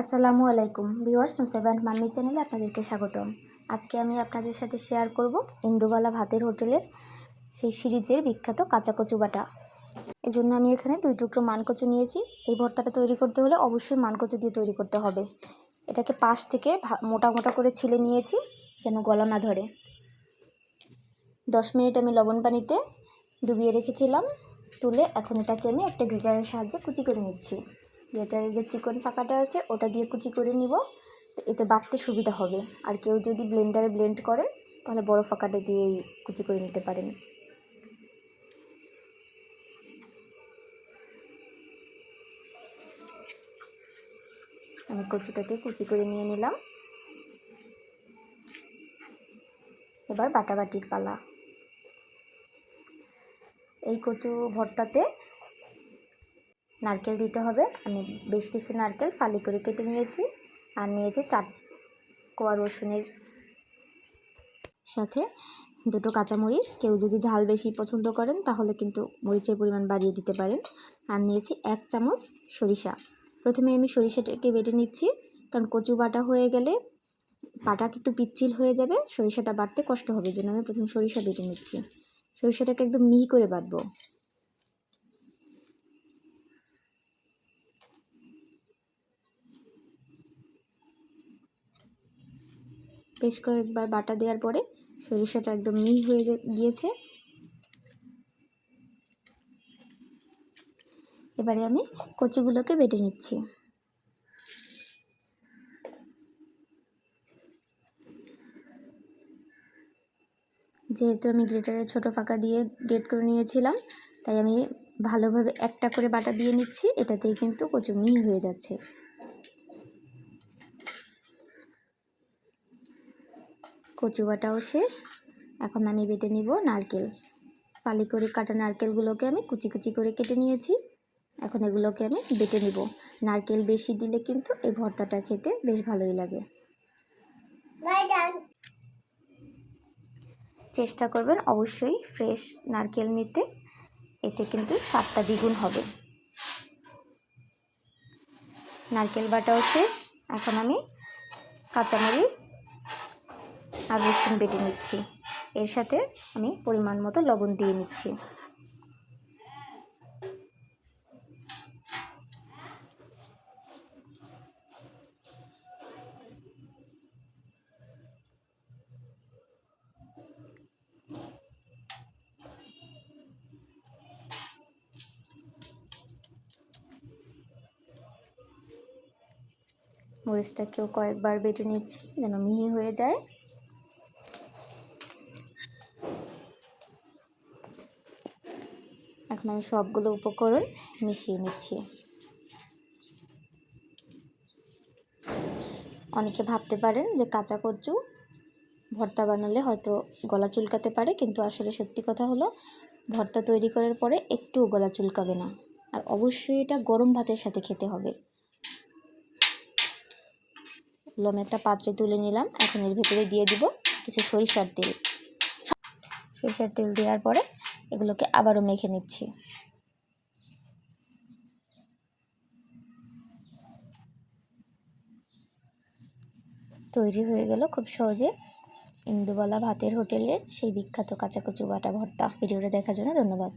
আসসালামু আলাইকুম viewers, Nusaiba and mummy চ্যানেলে আপনাদেরকে স্বাগতম। আজকে আমি আপনাদের সাথে শেয়ার করব ইন্দুবালা ভাতের হোটেলের সেই সিরিজের বিখ্যাত কাঁচা কচু বাটা। এজন্য আমি এখানে 2 টুকরো মানকচু নিয়েছি। এই ভর্তাটা তৈরি করতে হলে অবশ্যই মানকচু দিয়ে তৈরি করতে হবে। এটাকে পাশ থেকে মোটা মোটা করে ছিলে নিয়েছি যেন গলা না ধরে। 10 মিনিট আমি লবণ পানিতে ডুবিয়ে রেখেছিলাম। তুলে এখন এটাকে আমি একটা গ্রেটারের সাহায্যে কুচি করে নিচ্ছি। গ্রেটারের যে চিকন ফাঁকাটা আছে ওটা দিয়ে কুচি করে নিব, এতে বাটতে সুবিধা হবে। আর কেউ যদি ব্লেন্ডারে ব্লেন্ড করেন তাহলে বড় ফাঁকাটা দিয়েই কুচি করে নিতে পারেন। আমি কচুটাকে কুচি করে নিয়ে নিলাম। এবার বাটাবাটির পালা। এই কচু ভর্তাতে নারকেল দিতে হবে। আমি বেশ কিছু নারকেল ফালি করে কেটে নিয়েছি, আর নিয়েছি 4 কোয়া রসুনের সাথে 2টো কাঁচামরিচ। কেউ যদি ঝাল বেশি পছন্দ করেন তাহলে কিন্তু মরিচের পরিমাণ বাড়িয়ে দিতে পারেন। আর নিয়েছি 1 চামচ সরিষা। প্রথমে আমি সরিষাটাকে বেটে নিচ্ছি, কারণ কচু বাটা হয়ে গেলে পাটা একটু পিচ্ছিল হয়ে যাবে, সরিষাটা বাটতে কষ্ট হবে। জন্য আমি প্রথম সরিষা বেটে নিচ্ছি। সরিষাটাকে একদম মিহি করে বাটবো। বেশ কয়েকবার বাটা দেওয়ার পরে সরিষাটা একদম মিহি হয়ে গিয়েছে। এবারে আমি কচুগুলোকে বেটে নিচ্ছি। যেহেতু আমি গ্রেটারের ছোটো ফাঁকা দিয়ে গ্রেট করে নিয়েছিলাম, তাই আমি ভালোভাবে একটা করে বাটা দিয়ে নিচ্ছি। এটাতেই কিন্তু কচু মিহি হয়ে যাচ্ছে। কচু বাটাও শেষ। এখন আমি বেটে নিব নারকেল। ফালি করে কাটা নারকেলগুলোকে আমি কুচি কুচি করে কেটে নিয়েছি। এখন এগুলোকে আমি বেটে নিব। নারকেল বেশি দিলে কিন্তু এই ভর্তাটা খেতে বেশ ভালোই লাগে। চেষ্টা করবেন অবশ্যই ফ্রেশ নারকেল নিতে, এতে কিন্তু স্বাদটা দ্বিগুণ হবে। নারকেল বাটাও শেষ। এখন আমি কাঁচামরিচ আর রসুন বেটে নিচ্ছি। এর সাথে আমি পরিমাণ মতো লবণ দিয়ে নিচ্ছি। মরিচটাকেও কয়েকবার বেটে নিচ্ছি যেন মিহি হয়ে যায়। এখন আমি সবগুলো উপকরণ মিশিয়ে নিচ্ছি। অনেকে ভাবতে পারেন যে কাঁচা কচু ভর্তা বানালে হয়তো গলা চুলকাতে পারে, কিন্তু আসলে সত্যি কথা হলো ভর্তা তৈরি করার পরে একটুও গলা চুলকাবে না। আর অবশ্যই এটা গরম ভাতের সাথে খেতে হবে। আমি একটা পাত্রে তুলে নিলাম। এখন এর ভেতরে দিয়ে দিব কিছু সরিষার তেল। সরিষার তেল দেওয়ার পরে এগুলোকে আবারও মেখে নিচ্ছি। তৈরি হয়ে গেল খুব সহজে ইন্দুবালা ভাতের হোটেলের সেই বিখ্যাত কাঁচা কচু বাটা ভর্তা। ভিডিওটা দেখার জন্য ধন্যবাদ।